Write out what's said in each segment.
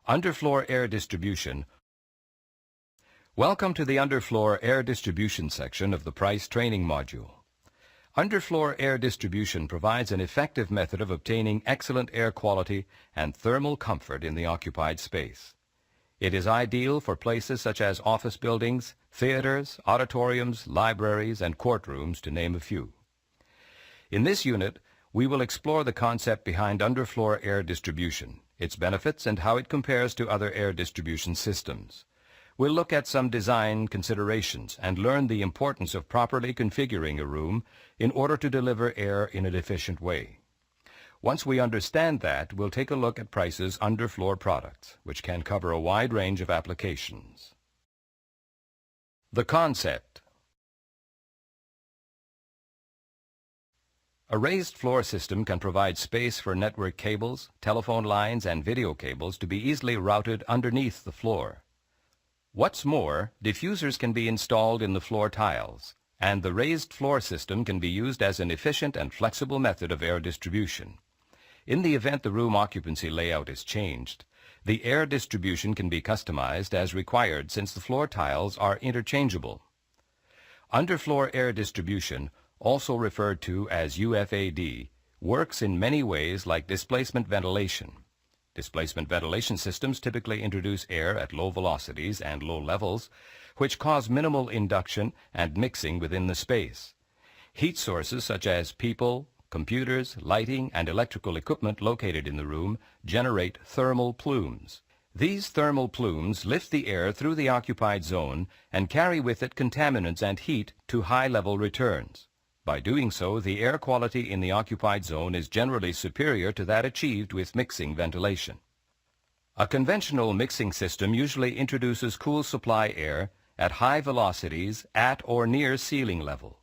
Underfloor Air Distribution. Welcome to the Underfloor Air Distribution section of the Price Training Module. Underfloor Air Distribution provides an effective method of obtaining excellent air quality and thermal comfort in the occupied space. It is ideal for places such as office buildings, theaters, auditoriums, libraries, and courtrooms, to name a few. In this unit, we will explore the concept behind underfloor air distribution, its benefits, and how it compares to other air distribution systems. We'll look at some design considerations and learn the importance of properly configuring a room in order to deliver air in an efficient way. Once we understand that, we'll take a look at Price's underfloor products, which can cover a wide range of applications. The concept. A raised floor system can provide space for network cables, telephone lines, and video cables to be easily routed underneath the floor. What's more, diffusers can be installed in the floor tiles, and the raised floor system can be used as an efficient and flexible method of air distribution. In the event the room occupancy layout is changed, the air distribution can be customized as required since the floor tiles are interchangeable. Underfloor air distribution, also referred to as UFAD, works in many ways like displacement ventilation. Displacement ventilation systems typically introduce air at low velocities and low levels, which cause minimal induction and mixing within the space. Heat sources such as people, computers, lighting, and electrical equipment located in the room generate thermal plumes. These thermal plumes lift the air through the occupied zone and carry with it contaminants and heat to high-level returns. By doing so, the air quality in the occupied zone is generally superior to that achieved with mixing ventilation. A conventional mixing system usually introduces cool supply air at high velocities at or near ceiling level.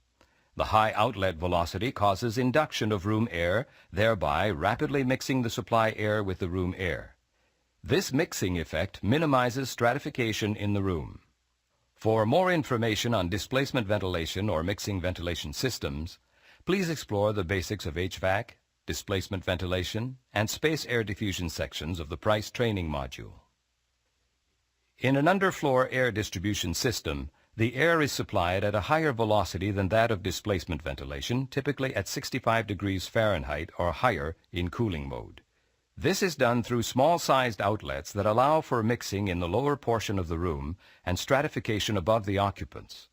The high outlet velocity causes induction of room air, thereby rapidly mixing the supply air with the room air. This mixing effect minimizes stratification in the room. For more information on displacement ventilation or mixing ventilation systems, please explore the basics of HVAC, displacement ventilation, and space air diffusion sections of the Price Training Module. In an underfloor air distribution system, the air is supplied at a higher velocity than that of displacement ventilation, typically at 65 degrees Fahrenheit or higher in cooling mode. This is done through small-sized outlets that allow for mixing in the lower portion of the room and stratification above the occupants.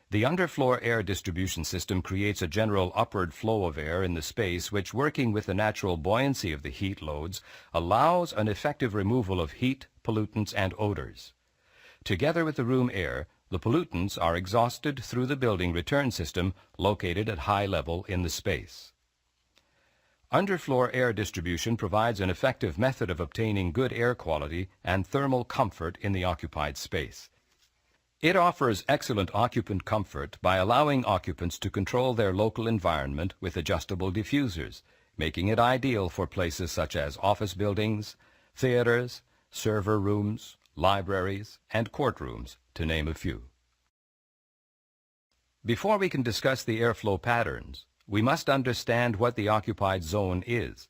The underfloor air distribution system creates a general upward flow of air in the space which, working with the natural buoyancy of the heat loads, allows an effective removal of heat, pollutants, and odors. Together with the room air, the pollutants are exhausted through the building return system located at high level in the space. Underfloor air distribution provides an effective method of obtaining good air quality and thermal comfort in the occupied space. It offers excellent occupant comfort by allowing occupants to control their local environment with adjustable diffusers, making it ideal for places such as office buildings, theaters, server rooms, libraries, and courtrooms, to name a few. Before we can discuss the airflow patterns, we must understand what the occupied zone is.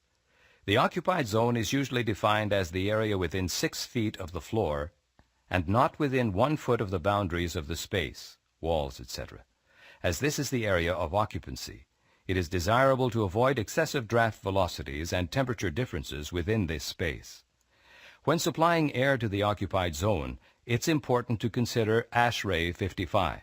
The occupied zone is usually defined as the area within 6 feet of the floor and not within 1 foot of the boundaries of the space, walls, etc. As this is the area of occupancy, it is desirable to avoid excessive draft velocities and temperature differences within this space. When supplying air to the occupied zone, it's important to consider ASHRAE 55.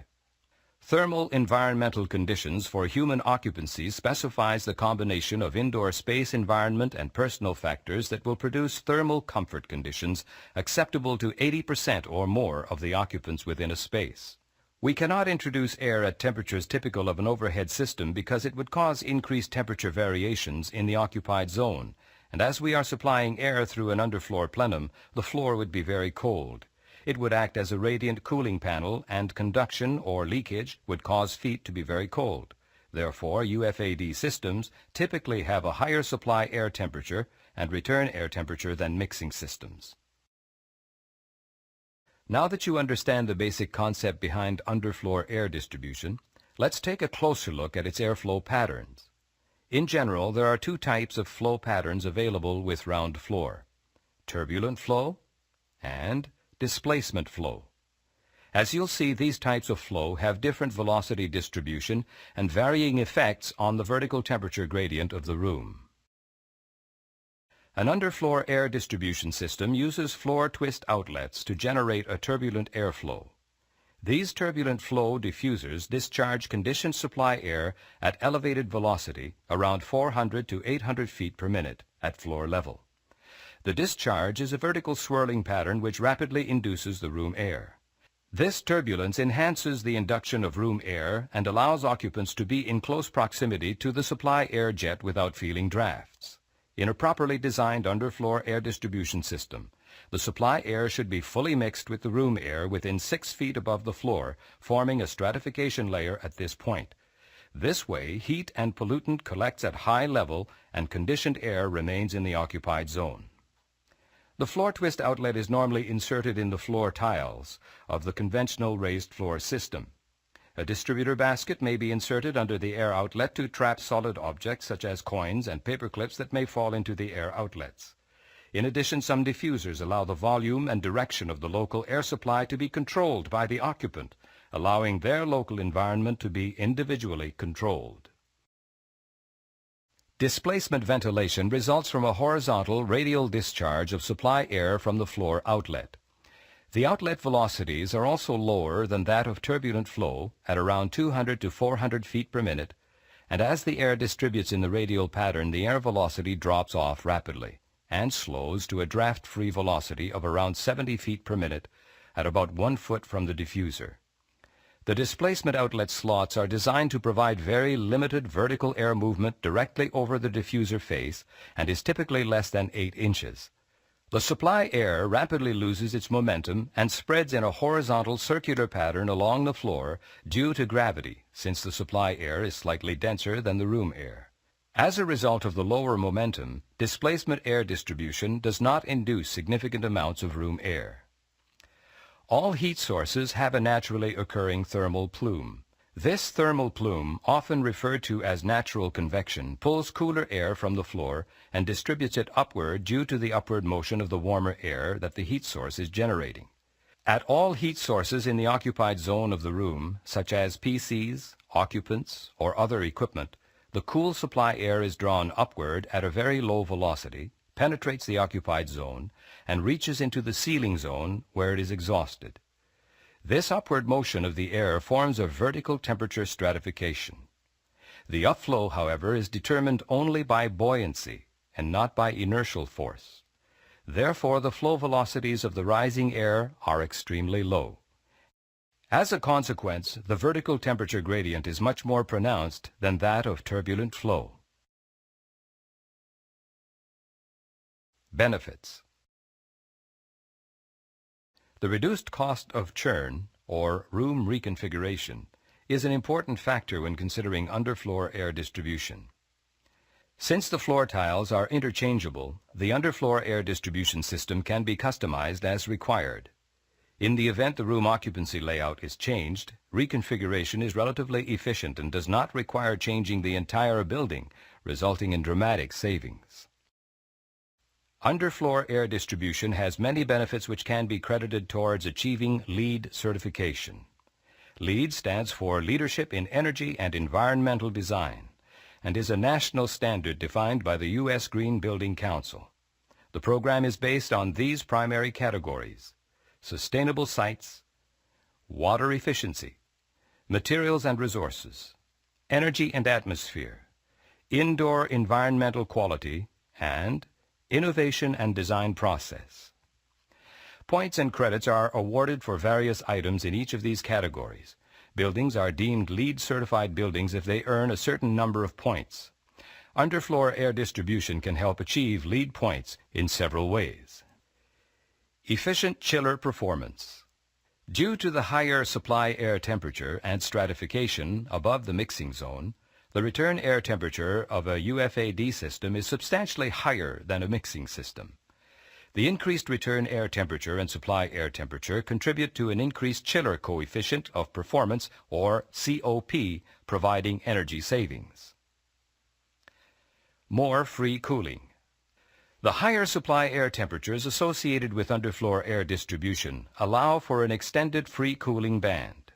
Thermal environmental conditions for human occupancy specifies the combination of indoor space environment and personal factors that will produce thermal comfort conditions acceptable to 80% or more of the occupants within a space. We cannot introduce air at temperatures typical of an overhead system because it would cause increased temperature variations in the occupied zone, and as we are supplying air through an underfloor plenum, the floor would be very cold. It would act as a radiant cooling panel, and conduction or leakage would cause feet to be very cold. Therefore, UFAD systems typically have a higher supply air temperature and return air temperature than mixing systems. Now that you understand the basic concept behind underfloor air distribution, let's take a closer look at its airflow patterns. In general, there are 2 types of flow patterns available with round floor: turbulent flow and displacement flow. As you'll see, these types of flow have different velocity distribution and varying effects on the vertical temperature gradient of the room. An underfloor air distribution system uses floor twist outlets to generate a turbulent airflow. These turbulent flow diffusers discharge conditioned supply air at elevated velocity, around 400 to 800 feet per minute, at floor level. The discharge is a vertical swirling pattern which rapidly induces the room air. This turbulence enhances the induction of room air and allows occupants to be in close proximity to the supply air jet without feeling drafts. In a properly designed underfloor air distribution system, the supply air should be fully mixed with the room air within 6 feet above the floor, forming a stratification layer at this point. This way, heat and pollutant collects at high level and conditioned air remains in the occupied zone. The floor twist outlet is normally inserted in the floor tiles of the conventional raised floor system. A distributor basket may be inserted under the air outlet to trap solid objects such as coins and paper clips that may fall into the air outlets. In addition, some diffusers allow the volume and direction of the local air supply to be controlled by the occupant, allowing their local environment to be individually controlled. Displacement ventilation results from a horizontal radial discharge of supply air from the floor outlet. The outlet velocities are also lower than that of turbulent flow at around 200 to 400 feet per minute, and as the air distributes in the radial pattern, the air velocity drops off rapidly and slows to a draft-free velocity of around 70 feet per minute at about 1 foot from the diffuser. The displacement outlet slots are designed to provide very limited vertical air movement directly over the diffuser face and is typically less than 8 inches. The supply air rapidly loses its momentum and spreads in a horizontal circular pattern along the floor due to gravity, since the supply air is slightly denser than the room air. As a result of the lower momentum, displacement air distribution does not induce significant amounts of room air. All heat sources have a naturally occurring thermal plume. This thermal plume, often referred to as natural convection, pulls cooler air from the floor and distributes it upward due to the upward motion of the warmer air that the heat source is generating. At all heat sources in the occupied zone of the room, such as PCs, occupants, or other equipment, the cool supply air is drawn upward at a very low velocity, penetrates the occupied zone, and reaches into the ceiling zone where it is exhausted. This upward motion of the air forms a vertical temperature stratification. The upflow, however, is determined only by buoyancy and not by inertial force. Therefore, the flow velocities of the rising air are extremely low. As a consequence, the vertical temperature gradient is much more pronounced than that of turbulent flow. Benefits. The reduced cost of churn, or room reconfiguration, is an important factor when considering underfloor air distribution. Since the floor tiles are interchangeable, the underfloor air distribution system can be customized as required. In the event the room occupancy layout is changed, reconfiguration is relatively efficient and does not require changing the entire building, resulting in dramatic savings. Underfloor air distribution has many benefits which can be credited towards achieving LEED certification. LEED stands for Leadership in Energy and Environmental Design and is a national standard defined by the U.S. Green Building Council. The program is based on these primary categories: sustainable sites, water efficiency, materials and resources, energy and atmosphere, indoor environmental quality, and innovation and design process. Points and credits are awarded for various items in each of these categories. Buildings are deemed LEED certified buildings if they earn a certain number of points. Underfloor air distribution can help achieve LEED points in several ways. Efficient chiller performance. Due to the higher supply air temperature and stratification above the mixing zone, the return air temperature of a UFAD system is substantially higher than a mixing system. The increased return air temperature and supply air temperature contribute to an increased chiller coefficient of performance, or COP, providing energy savings. More free cooling. The higher supply air temperatures associated with underfloor air distribution allow for an extended free cooling band.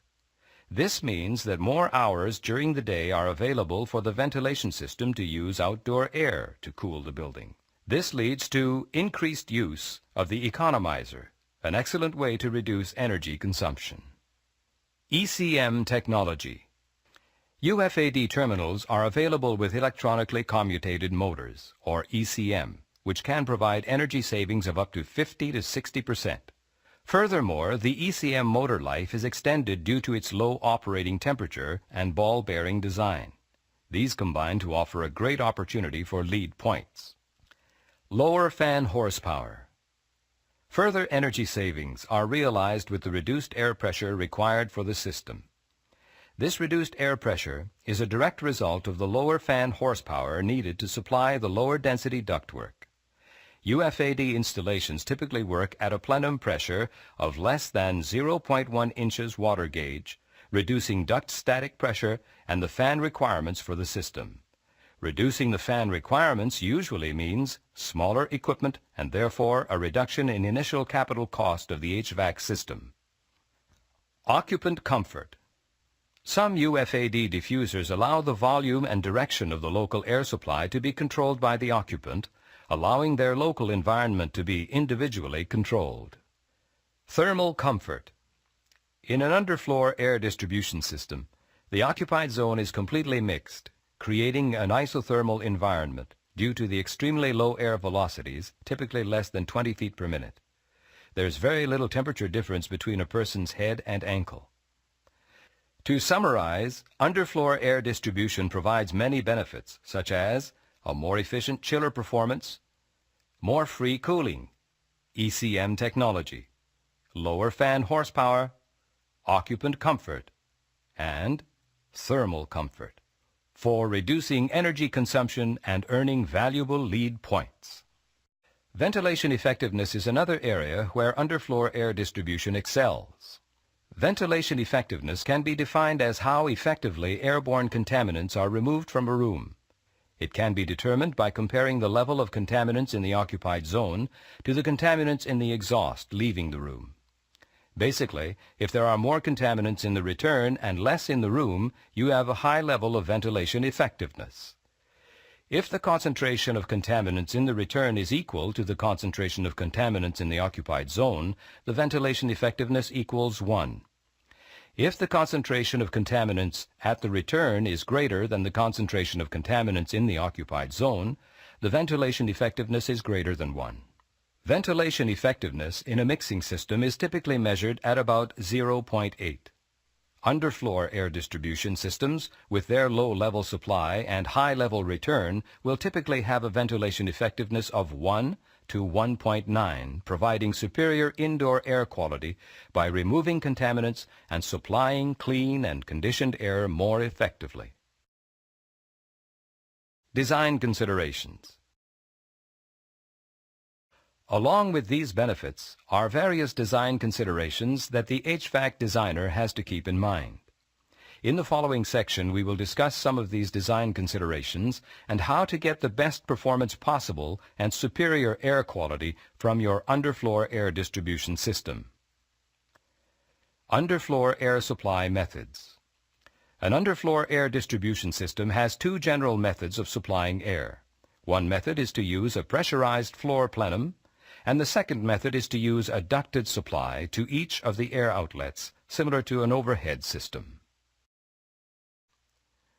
This means that more hours during the day are available for the ventilation system to use outdoor air to cool the building. This leads to increased use of the economizer, an excellent way to reduce energy consumption. ECM technology. UFAD terminals are available with electronically commutated motors, or ECM, which can provide energy savings of up to 50 to 60%. Furthermore, the ECM motor life is extended due to its low operating temperature and ball-bearing design. These combine to offer a great opportunity for lead points. Lower fan horsepower. Further energy savings are realized with the reduced air pressure required for the system. This reduced air pressure is a direct result of the lower fan horsepower needed to supply the lower density ductwork. UFAD installations typically work at a plenum pressure of less than 0.1 inches water gauge, reducing duct static pressure and the fan requirements for the system. Reducing the fan requirements usually means smaller equipment and therefore a reduction in initial capital cost of the HVAC system. Occupant comfort. Some UFAD diffusers allow the volume and direction of the local air supply to be controlled by the occupant, allowing their local environment to be individually controlled. Thermal comfort. In an underfloor air distribution system, the occupied zone is completely mixed, creating an isothermal environment due to the extremely low air velocities, typically less than 20 feet per minute. There's very little temperature difference between a person's head and ankle. To summarize, underfloor air distribution provides many benefits, such as a more efficient chiller performance, more free cooling, ECM technology, lower fan horsepower, occupant comfort, and thermal comfort, for reducing energy consumption and earning valuable lead points. Ventilation effectiveness is another area where underfloor air distribution excels. Ventilation effectiveness can be defined as how effectively airborne contaminants are removed from a room. It can be determined by comparing the level of contaminants in the occupied zone to the contaminants in the exhaust leaving the room. Basically, if there are more contaminants in the return and less in the room, you have a high level of ventilation effectiveness. If the concentration of contaminants in the return is equal to the concentration of contaminants in the occupied zone, the ventilation effectiveness equals 1. If the concentration of contaminants at the return is greater than the concentration of contaminants in the occupied zone, the ventilation effectiveness is greater than 1. Ventilation effectiveness in a mixing system is typically measured at about 0.8. Underfloor air distribution systems, with their low-level supply and high-level return, will typically have a ventilation effectiveness of 1 to 1.9, providing superior indoor air quality by removing contaminants and supplying clean and conditioned air more effectively. Design considerations. Along with these benefits are various design considerations that the HVAC designer has to keep in mind. In the following section, we will discuss some of these design considerations and how to get the best performance possible and superior air quality from your underfloor air distribution system. Underfloor air supply methods. An underfloor air distribution system has two general methods of supplying air. One method is to use a pressurized floor plenum, and the second method is to use a ducted supply to each of the air outlets, similar to an overhead system.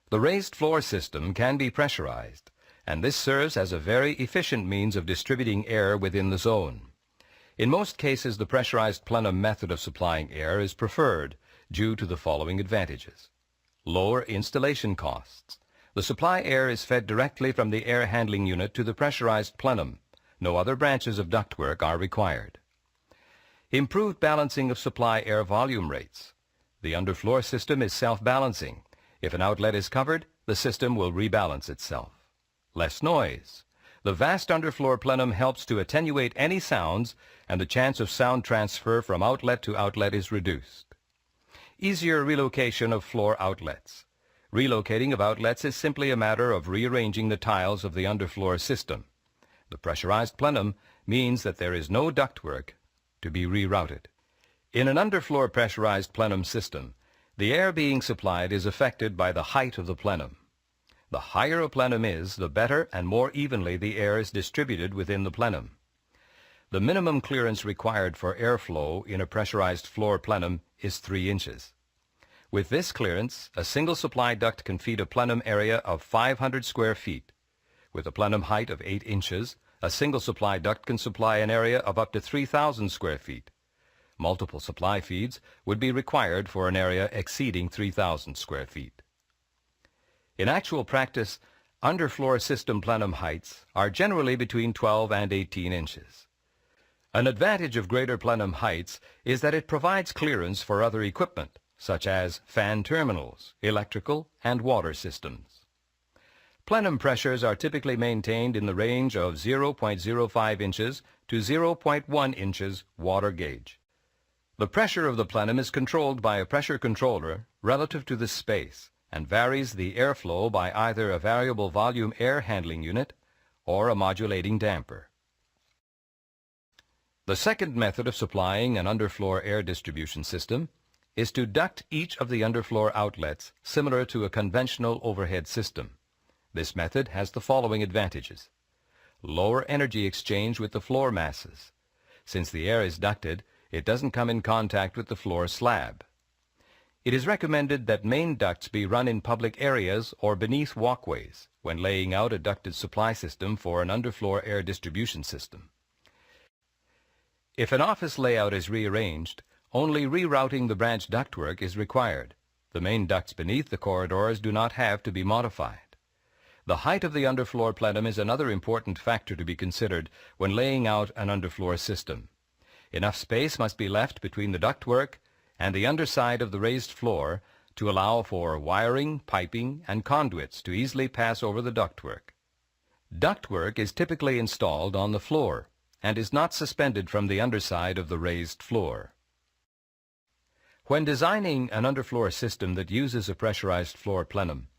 The raised floor system can be pressurized, and this serves as a very efficient means of distributing air within the zone. In most cases, the pressurized plenum method of supplying air is preferred due to the following advantages. Lower installation costs. The supply air is fed directly from the air handling unit to the pressurized plenum. No other branches of ductwork are required. Improved balancing of supply air volume rates. The underfloor system is self-balancing. If an outlet is covered, the system will rebalance itself. Less noise. The vast underfloor plenum helps to attenuate any sounds, and the chance of sound transfer from outlet to outlet is reduced. Easier relocation of floor outlets. Relocating of outlets is simply a matter of rearranging the tiles of the underfloor system. The pressurized plenum means that there is no ductwork to be rerouted. In an underfloor pressurized plenum system, the air being supplied is affected by the height of the plenum. The higher a plenum is, the better and more evenly the air is distributed within the plenum. The minimum clearance required for airflow in a pressurized floor plenum is 3 inches. With this clearance, a single supply duct can feed a plenum area of 500 square feet. With a plenum height of 8 inches, a single supply duct can supply an area of up to 3,000 square feet. Multiple supply feeds would be required for an area exceeding 3,000 square feet. In actual practice, underfloor system plenum heights are generally between 12 and 18 inches. An advantage of greater plenum heights is that it provides clearance for other equipment, such as fan terminals, electrical, and water systems. Plenum pressures are typically maintained in the range of 0.05 inches to 0.1 inches water gauge. The pressure of the plenum is controlled by a pressure controller relative to the space and varies the airflow by either a variable volume air handling unit or a modulating damper. The second method of supplying an underfloor air distribution system is to duct each of the underfloor outlets similar to a conventional overhead system. This method has the following advantages. Lower energy exchange with the floor masses. Since the air is ducted, it doesn't come in contact with the floor slab. It is recommended that main ducts be run in public areas or beneath walkways when laying out a ducted supply system for an underfloor air distribution system. If an office layout is rearranged, only rerouting the branch ductwork is required. The main ducts beneath the corridors do not have to be modified. The height of the underfloor plenum is another important factor to be considered when laying out an underfloor system. Enough space must be left between the ductwork and the underside of the raised floor to allow for wiring, piping, and conduits to easily pass over the ductwork. Ductwork is typically installed on the floor and is not suspended from the underside of the raised floor. When designing an underfloor system that uses a pressurized floor plenum,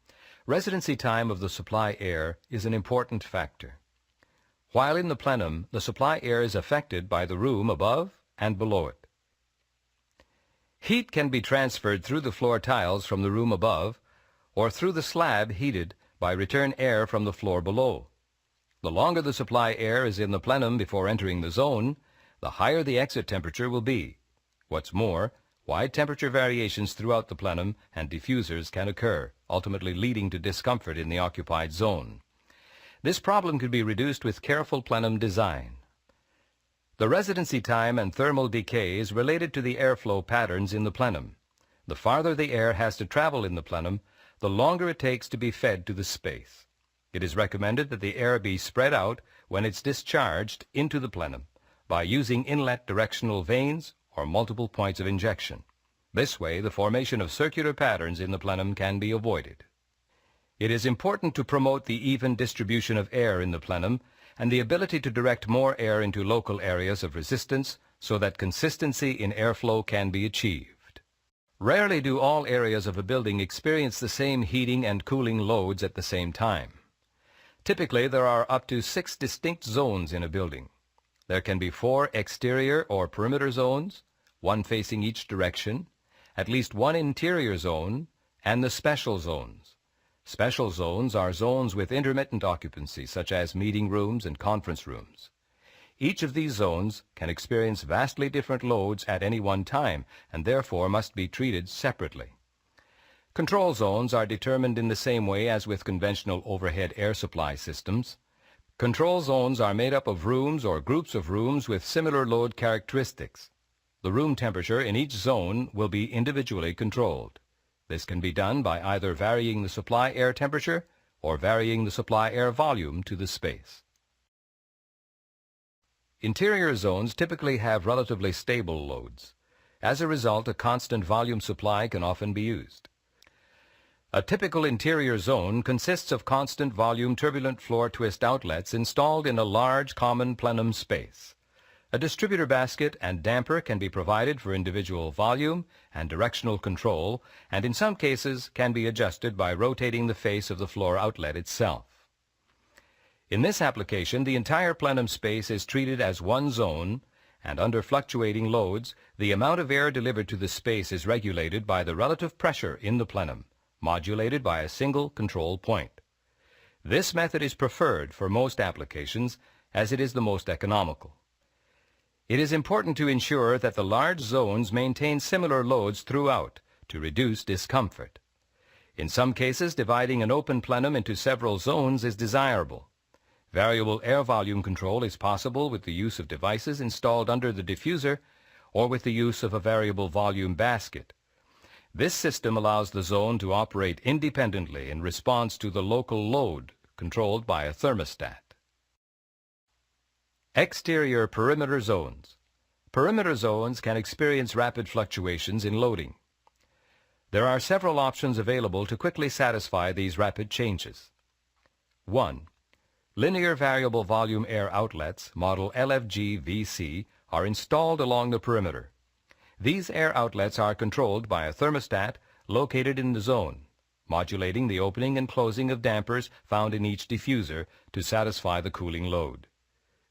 residency time of the supply air is an important factor. While in the plenum, the supply air is affected by the room above and below it. Heat can be transferred through the floor tiles from the room above or through the slab heated by return air from the floor below. The longer the supply air is in the plenum before entering the zone, the higher the exit temperature will be. What's more, wide temperature variations throughout the plenum and diffusers can occur, ultimately leading to discomfort in the occupied zone. This problem could be reduced with careful plenum design. The residency time and thermal decay is related to the airflow patterns in the plenum. The farther the air has to travel in the plenum, the longer it takes to be fed to the space. It is recommended that the air be spread out when it's discharged into the plenum by using inlet directional vanes or multiple points of injection. This way, the formation of circular patterns in the plenum can be avoided. It is important to promote the even distribution of air in the plenum and the ability to direct more air into local areas of resistance so that consistency in airflow can be achieved. Rarely do all areas of a building experience the same heating and cooling loads at the same time. Typically, there are up to 6 distinct zones in a building. There can be 4 exterior or perimeter zones, 1 facing each direction, at least 1 interior zone, and the special zones. Special zones are zones with intermittent occupancy, such as meeting rooms and conference rooms. Each of these zones can experience vastly different loads at any one time, and therefore must be treated separately. Control zones are determined in the same way as with conventional overhead air supply systems. Control zones are made up of rooms or groups of rooms with similar load characteristics. The room temperature in each zone will be individually controlled. This can be done by either varying the supply air temperature or varying the supply air volume to the space. Interior zones typically have relatively stable loads. As a result, a constant volume supply can often be used. A typical interior zone consists of constant volume turbulent floor twist outlets installed in a large common plenum space. A distributor basket and damper can be provided for individual volume and directional control, and in some cases can be adjusted by rotating the face of the floor outlet itself. In this application, the entire plenum space is treated as one zone, and under fluctuating loads, the amount of air delivered to the space is regulated by the relative pressure in the plenum, modulated by a single control point. This method is preferred for most applications as it is the most economical. It is important to ensure that the large zones maintain similar loads throughout to reduce discomfort. In some cases, dividing an open plenum into several zones is desirable. Variable air volume control is possible with the use of devices installed under the diffuser or with the use of a variable volume basket. This system allows the zone to operate independently in response to the local load controlled by a thermostat. Exterior perimeter zones. Perimeter zones can experience rapid fluctuations in loading. There are several options available to quickly satisfy these rapid changes. 1. Linear variable volume air outlets, model LFG-VC, are installed along the perimeter. These air outlets are controlled by a thermostat located in the zone, modulating the opening and closing of dampers found in each diffuser to satisfy the cooling load.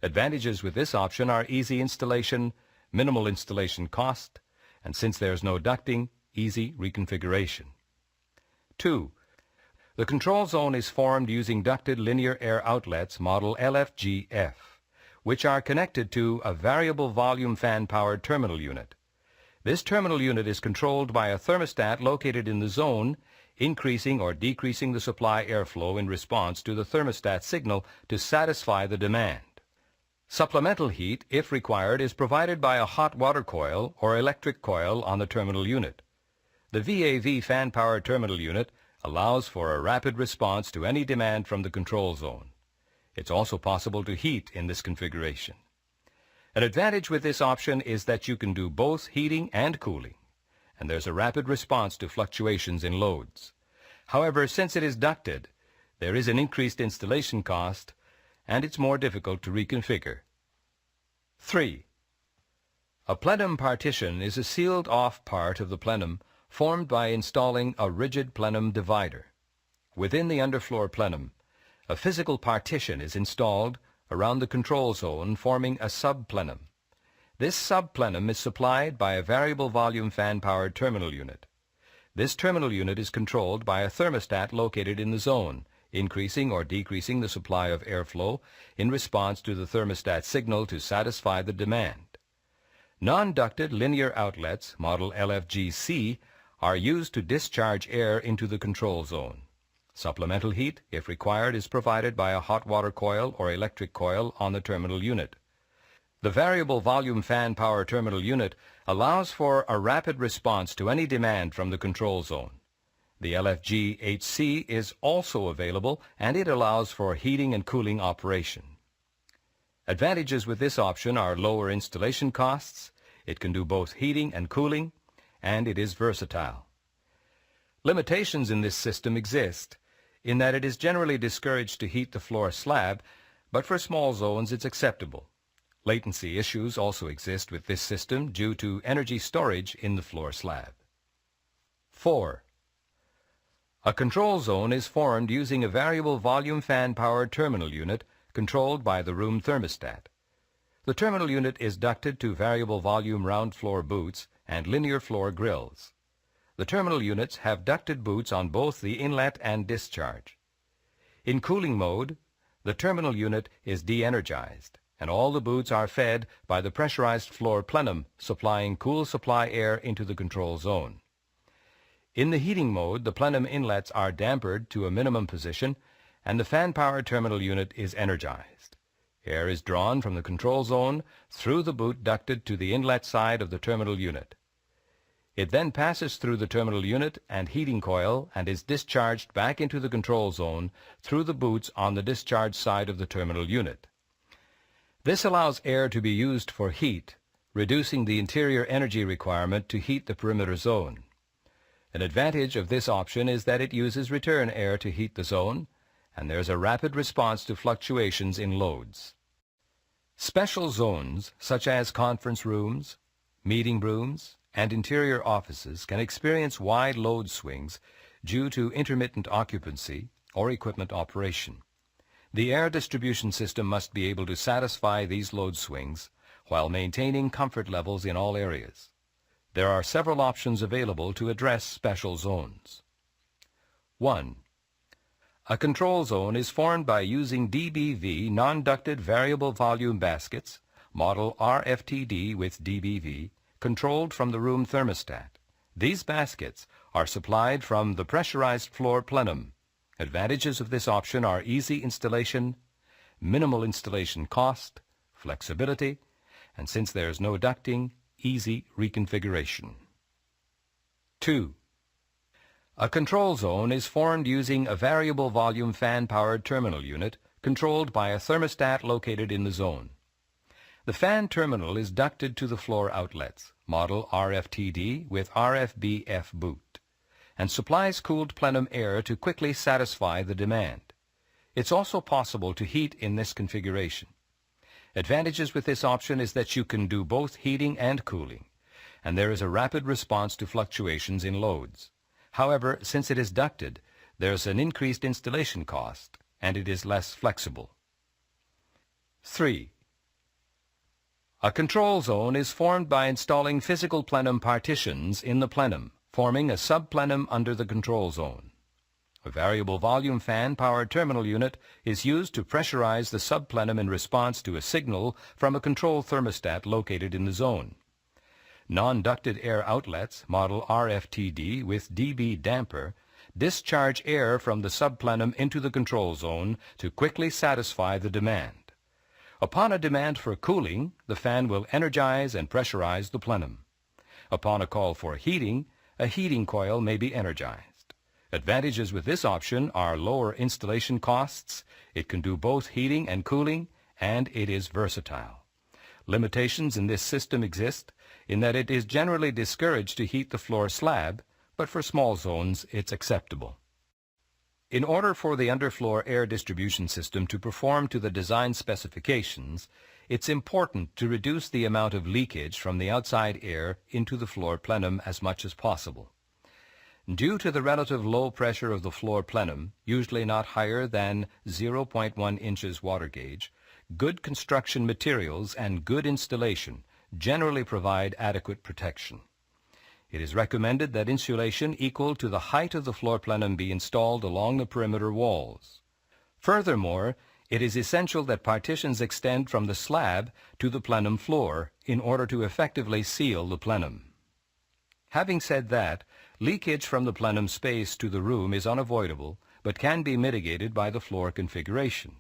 Advantages with this option are easy installation, minimal installation cost, and since there's no ducting, easy reconfiguration. 2. The control zone is formed using ducted linear air outlets model LFGF, which are connected to a variable volume fan-powered terminal unit. This terminal unit is controlled by a thermostat located in the zone, increasing or decreasing the supply airflow in response to the thermostat signal to satisfy the demand. Supplemental heat, if required, is provided by a hot water coil or electric coil on the terminal unit. The VAV fan-powered terminal unit allows for a rapid response to any demand from the control zone. It's also possible to heat in this configuration. An advantage with this option is that you can do both heating and cooling, and there's a rapid response to fluctuations in loads. However, since it is ducted, there is an increased installation cost, and it's more difficult to reconfigure. 3. A plenum partition is a sealed-off part of the plenum formed by installing a rigid plenum divider. Within the underfloor plenum, a physical partition is installed around the control zone forming a subplenum. This subplenum is supplied by a variable volume fan-powered terminal unit. This terminal unit is controlled by a thermostat located in the zone, increasing or decreasing the supply of airflow in response to the thermostat signal to satisfy the demand. Non-ducted linear outlets, model LFGC, are used to discharge air into the control zone. Supplemental heat, if required, is provided by a hot water coil or electric coil on the terminal unit. The variable volume fan power terminal unit allows for a rapid response to any demand from the control zone. The LFG-HC is also available, and it allows for heating and cooling operation. Advantages with this option are lower installation costs, it can do both heating and cooling, and it is versatile. Limitations in this system exist, in that it is generally discouraged to heat the floor slab, but for small zones it's acceptable. Latency issues also exist with this system due to energy storage in the floor slab. 4. A control zone is formed using a variable volume fan-powered terminal unit controlled by the room thermostat. The terminal unit is ducted to variable volume round floor boots and linear floor grills. The terminal units have ducted boots on both the inlet and discharge. In cooling mode, the terminal unit is de-energized, and all the boots are fed by the pressurized floor plenum supplying cool supply air into the control zone. In the heating mode, the plenum inlets are dampered to a minimum position, and the fan-powered terminal unit is energized. Air is drawn from the control zone through the boot ducted to the inlet side of the terminal unit. It then passes through the terminal unit and heating coil and is discharged back into the control zone through the boots on the discharge side of the terminal unit. This allows air to be used for heat, reducing the interior energy requirement to heat the perimeter zone. An advantage of this option is that it uses return air to heat the zone, and there's a rapid response to fluctuations in loads. Special zones, such as conference rooms, meeting rooms, and interior offices can experience wide load swings due to intermittent occupancy or equipment operation. The air distribution system must be able to satisfy these load swings while maintaining comfort levels in all areas. There are several options available to address special zones. 1. A control zone is formed by using DBV non-ducted variable volume baskets, model RFTD with DBV, controlled from the room thermostat. These baskets are supplied from the pressurized floor plenum. Advantages of this option are easy installation, minimal installation cost, flexibility, and since there is no ducting, easy reconfiguration. 2. A control zone is formed using a variable volume fan-powered terminal unit controlled by a thermostat located in the zone. The fan terminal is ducted to the floor outlets, model RFTD with RFBF boot, and supplies cooled plenum air to quickly satisfy the demand. It's also possible to heat in this configuration. Advantages with this option is that you can do both heating and cooling, and there is a rapid response to fluctuations in loads. However, since it is ducted, there's an increased installation cost, and it is less flexible. 3. A control zone is formed by installing physical plenum partitions in the plenum, forming a subplenum under the control zone. A variable volume fan-powered terminal unit is used to pressurize the subplenum in response to a signal from a control thermostat located in the zone. Non-ducted air outlets, model RFTD with DB damper, discharge air from the subplenum into the control zone to quickly satisfy the demand. Upon a demand for cooling, the fan will energize and pressurize the plenum. Upon a call for heating, a heating coil may be energized. Advantages with this option are lower installation costs, it can do both heating and cooling, and it is versatile. Limitations in this system exist in that it is generally discouraged to heat the floor slab, but for small zones it's acceptable. In order for the underfloor air distribution system to perform to the design specifications, it's important to reduce the amount of leakage from the outside air into the floor plenum as much as possible. Due to the relative low pressure of the floor plenum, usually not higher than 0.1 inches water gauge, good construction materials and good installation generally provide adequate protection. It is recommended that insulation equal to the height of the floor plenum be installed along the perimeter walls. Furthermore, it is essential that partitions extend from the slab to the plenum floor in order to effectively seal the plenum. Having said that, leakage from the plenum space to the room is unavoidable, but can be mitigated by the floor configuration.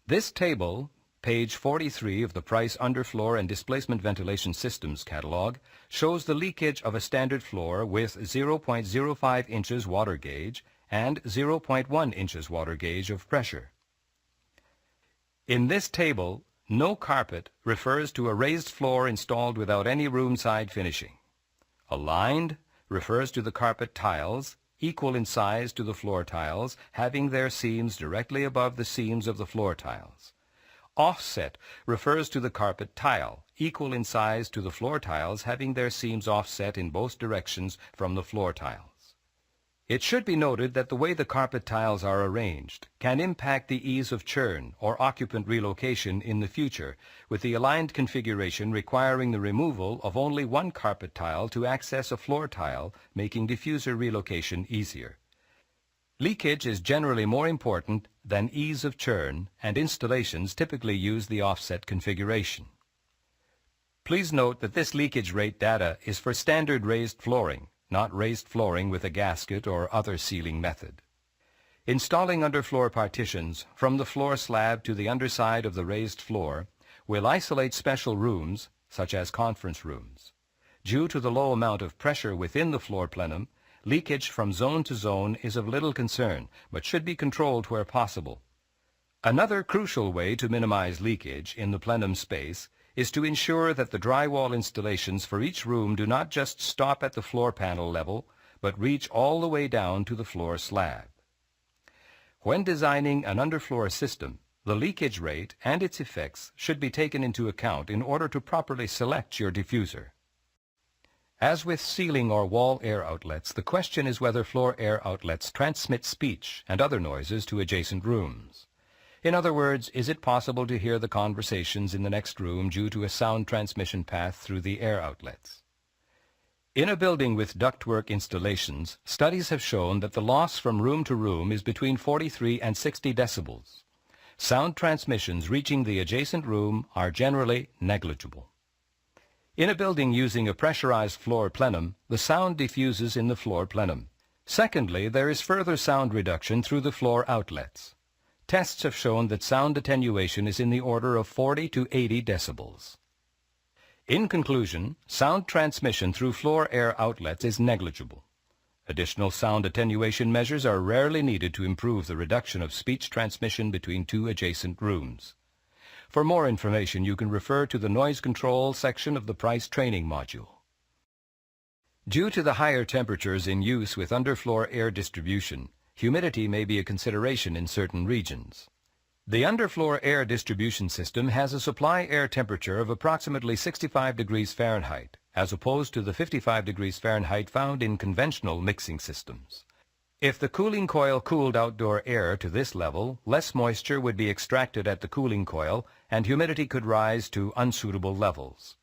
This table, page 43 of the Price Underfloor and Displacement Ventilation Systems catalog, shows the leakage of a standard floor with 0.05 inches water gauge and 0.1 inches water gauge of pressure. In this table, no carpet refers to a raised floor installed without any room side finishing. Aligned refers to the carpet tiles, equal in size to the floor tiles, having their seams directly above the seams of the floor tiles. Offset refers to the carpet tile, equal in size to the floor tiles, having their seams offset in both directions from the floor tiles. It should be noted that the way the carpet tiles are arranged can impact the ease of churn or occupant relocation in the future, with the aligned configuration requiring the removal of only one carpet tile to access a floor tile, making diffuser relocation easier. Leakage is generally more important than ease of churn, and installations typically use the offset configuration. Please note that this leakage rate data is for standard raised flooring, not raised flooring with a gasket or other sealing method. Installing underfloor partitions from the floor slab to the underside of the raised floor will isolate special rooms, such as conference rooms. Due to the low amount of pressure within the floor plenum, leakage from zone to zone is of little concern, but should be controlled where possible. Another crucial way to minimize leakage in the plenum space is to ensure that the drywall installations for each room do not just stop at the floor panel level, but reach all the way down to the floor slab. When designing an underfloor system, the leakage rate and its effects should be taken into account in order to properly select your diffuser. As with ceiling or wall air outlets, the question is whether floor air outlets transmit speech and other noises to adjacent rooms. In other words, is it possible to hear the conversations in the next room due to a sound transmission path through the air outlets? In a building with ductwork installations, studies have shown that the loss from room to room is between 43 and 60 decibels. Sound transmissions reaching the adjacent room are generally negligible. In a building using a pressurized floor plenum, the sound diffuses in the floor plenum. Secondly, there is further sound reduction through the floor outlets. Tests have shown that sound attenuation is in the order of 40 to 80 decibels. In conclusion, sound transmission through floor air outlets is negligible. Additional sound attenuation measures are rarely needed to improve the reduction of speech transmission between two adjacent rooms. For more information, you can refer to the noise control section of the Price training module. Due to the higher temperatures in use with underfloor air distribution, humidity may be a consideration in certain regions. The underfloor air distribution system has a supply air temperature of approximately 65 degrees Fahrenheit, as opposed to the 55 degrees Fahrenheit found in conventional mixing systems. If the cooling coil cooled outdoor air to this level, less moisture would be extracted at the cooling coil and humidity could rise to unsuitable levels.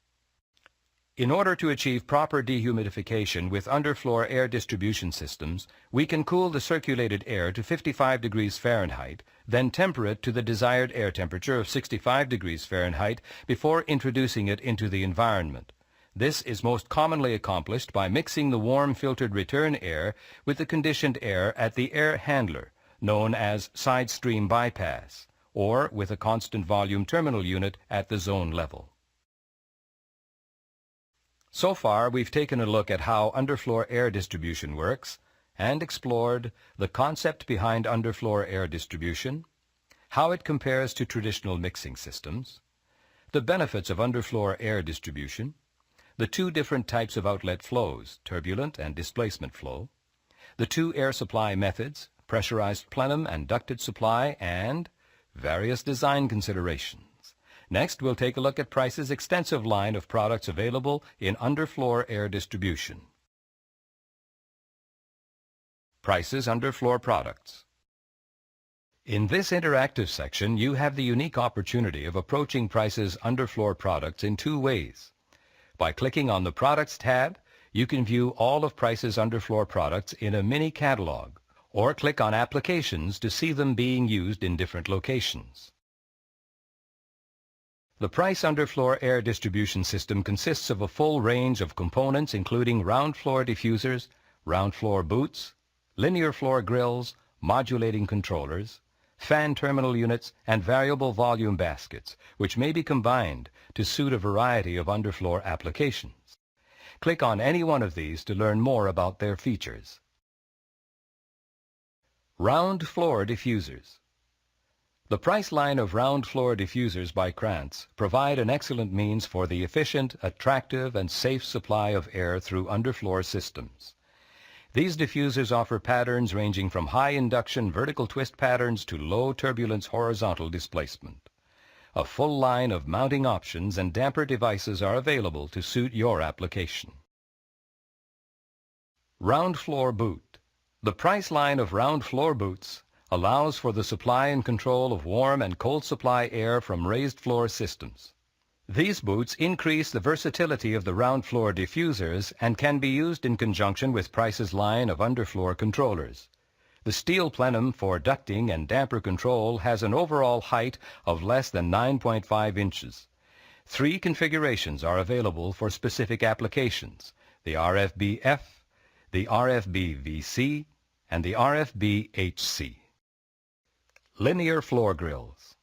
In order to achieve proper dehumidification with underfloor air distribution systems, we can cool the circulated air to 55 degrees Fahrenheit, then temper it to the desired air temperature of 65 degrees Fahrenheit before introducing it into the environment. This is most commonly accomplished by mixing the warm filtered return air with the conditioned air at the air handler, known as side stream bypass, or with a constant volume terminal unit at the zone level. So far, we've taken a look at how underfloor air distribution works and explored the concept behind underfloor air distribution, how it compares to traditional mixing systems, the benefits of underfloor air distribution, the two different types of outlet flows, turbulent and displacement flow, the two air supply methods, pressurized plenum and ducted supply, and various design considerations. Next, we'll take a look at Price's extensive line of products available in underfloor air distribution. Price's underfloor products. In this interactive section, you have the unique opportunity of approaching Price's underfloor products in two ways. By clicking on the Products tab, you can view all of Price's underfloor products in a mini catalog, or click on Applications to see them being used in different locations. The Price underfloor air distribution system consists of a full range of components including round floor diffusers, round floor boots, linear floor grills, modulating controllers, fan terminal units, and variable volume baskets, which may be combined to suit a variety of underfloor applications. Click on any one of these to learn more about their features. Round floor diffusers. The Price line of round floor diffusers by Krantz provide an excellent means for the efficient, attractive, and safe supply of air through underfloor systems. These diffusers offer patterns ranging from high induction vertical twist patterns to low turbulence horizontal displacement. A full line of mounting options and damper devices are available to suit your application. Round floor boot. The Price line of round floor boots allows for the supply and control of warm and cold supply air from raised floor systems. These boots increase the versatility of the round floor diffusers and can be used in conjunction with Price's line of underfloor controllers. The steel plenum for ducting and damper control has an overall height of less than 9.5 inches. 3 configurations are available for specific applications: the RFB-F, the RFB-VC, and the RFB-HC. Linear floor grills.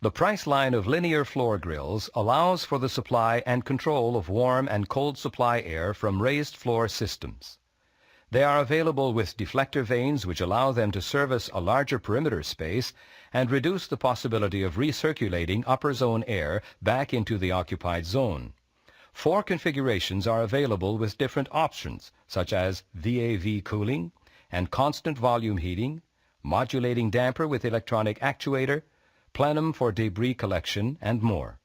The Price line of linear floor grills allows for the supply and control of warm and cold supply air from raised floor systems. They are available with deflector vanes which allow them to service a larger perimeter space and reduce the possibility of recirculating upper zone air back into the occupied zone. 4 configurations are available with different options, such as VAV cooling and constant volume heating, modulating damper with electronic actuator, plenum for debris collection, and more.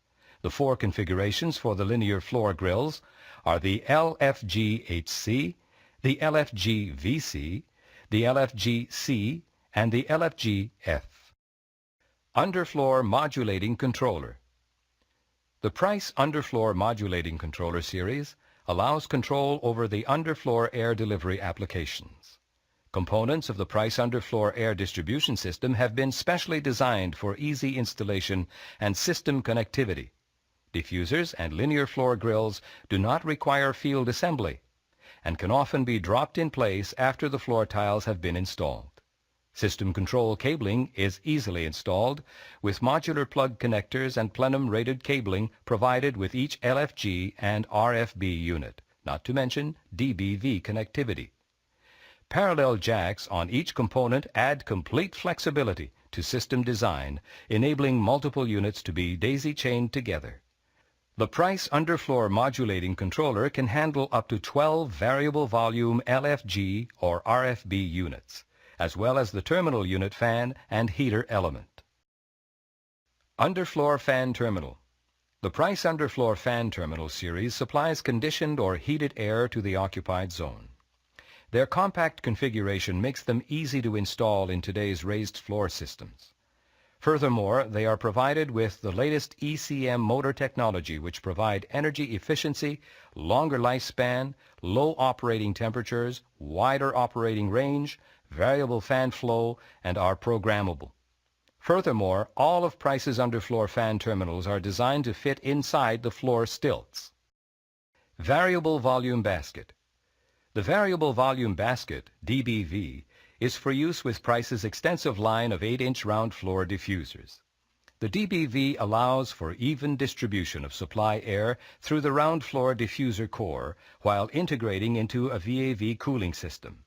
The 4 configurations for the linear floor grills are the LFG-HC, the LFG-VC, the LFG-C, and the LFG-F. Underfloor Modulating Controller. The Price Underfloor Modulating Controller series allows control over the underfloor air delivery applications. Components of the Price Underfloor Air Distribution system have been specially designed for easy installation and system connectivity. Diffusers and linear floor grills do not require field assembly and can often be dropped in place after the floor tiles have been installed. System control cabling is easily installed with modular plug connectors and plenum-rated cabling provided with each LFG and RFB unit, not to mention DBV connectivity. Parallel jacks on each component add complete flexibility to system design, enabling multiple units to be daisy-chained together. The Price Underfloor Modulating Controller can handle up to 12 variable volume LFG or RFB units, as well as the terminal unit fan and heater element. Underfloor Fan Terminal. The Price Underfloor Fan Terminal series supplies conditioned or heated air to the occupied zone. Their compact configuration makes them easy to install in today's raised floor systems. Furthermore, they are provided with the latest ECM motor technology, which provide energy efficiency, longer lifespan, low operating temperatures, wider operating range, variable fan flow, and are programmable. Furthermore, all of Price's underfloor fan terminals are designed to fit inside the floor stilts. Variable Volume Basket. The Variable Volume Basket, DBV, is for use with Price's extensive line of 8-inch round floor diffusers. The DBV allows for even distribution of supply air through the round floor diffuser core while integrating into a VAV cooling system.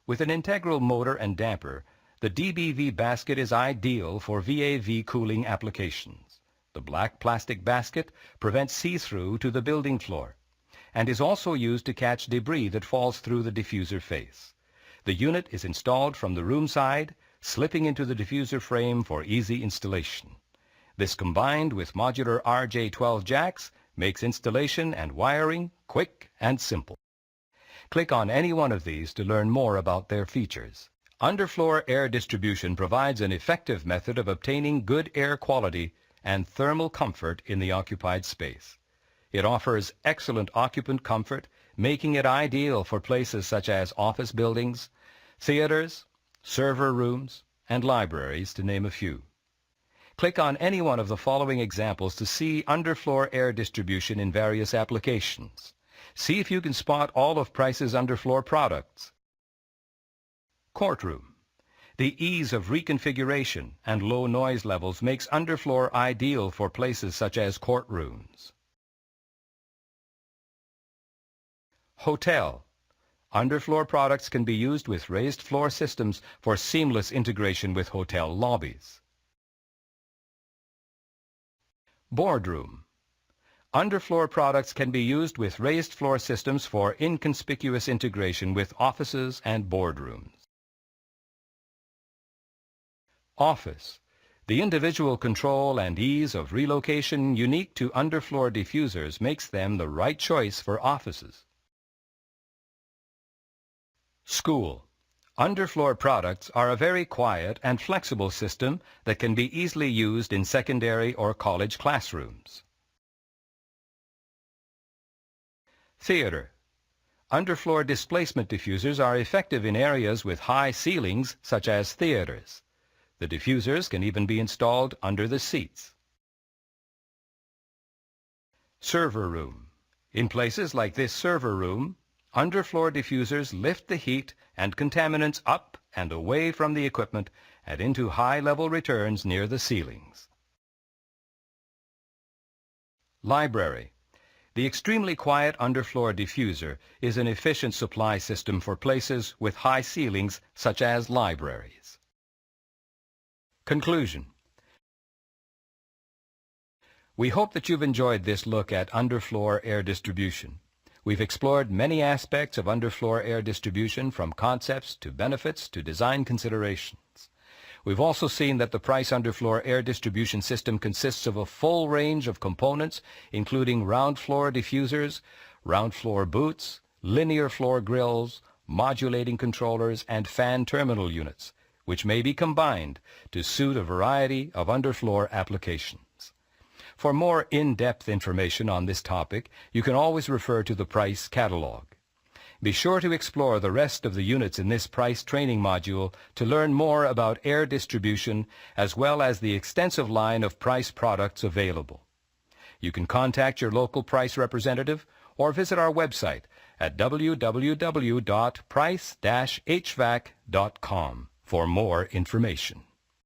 With an integral motor and damper, the DBV basket is ideal for VAV cooling applications. The black plastic basket prevents see-through to the building floor and is also used to catch debris that falls through the diffuser face. The unit is installed from the room side, slipping into the diffuser frame for easy installation. This combined with modular RJ12 jacks makes installation and wiring quick and simple. Click on any one of these to learn more about their features. Underfloor Air Distribution provides an effective method of obtaining good air quality and thermal comfort in the occupied space. It offers excellent occupant comfort, making it ideal for places such as office buildings, theaters, server rooms, and libraries, to name a few. Click on any one of the following examples to see underfloor air distribution in various applications. See if you can spot all of Price's underfloor products. Courtroom. The ease of reconfiguration and low noise levels makes underfloor ideal for places such as courtrooms. Hotel. Underfloor products can be used with raised floor systems for seamless integration with hotel lobbies. Boardroom. Underfloor products can be used with raised floor systems for inconspicuous integration with offices and boardrooms. Office. The individual control and ease of relocation unique to underfloor diffusers makes them the right choice for offices. School. Underfloor products are a very quiet and flexible system that can be easily used in secondary or college classrooms. Theater. Underfloor displacement diffusers are effective in areas with high ceilings, such as theaters. The diffusers can even be installed under the seats. Server room. In places like this server room, underfloor diffusers lift the heat and contaminants up and away from the equipment and into high-level returns near the ceilings. Library. The extremely quiet underfloor diffuser is an efficient supply system for places with high ceilings such as libraries. Conclusion. We hope that you've enjoyed this look at underfloor air distribution. We've explored many aspects of underfloor air distribution, from concepts to benefits to design considerations. We've also seen that the Price underfloor air distribution system consists of a full range of components, including round floor diffusers, round floor boots, linear floor grills, modulating controllers, and fan terminal units, which may be combined to suit a variety of underfloor applications. For more in-depth information on this topic, you can always refer to the price catalog. Be sure to explore the rest of the units in this price training module to learn more about air distribution as well as the extensive line of price products available. You can contact your local price representative or visit our website at www.price-hvac.com for more information.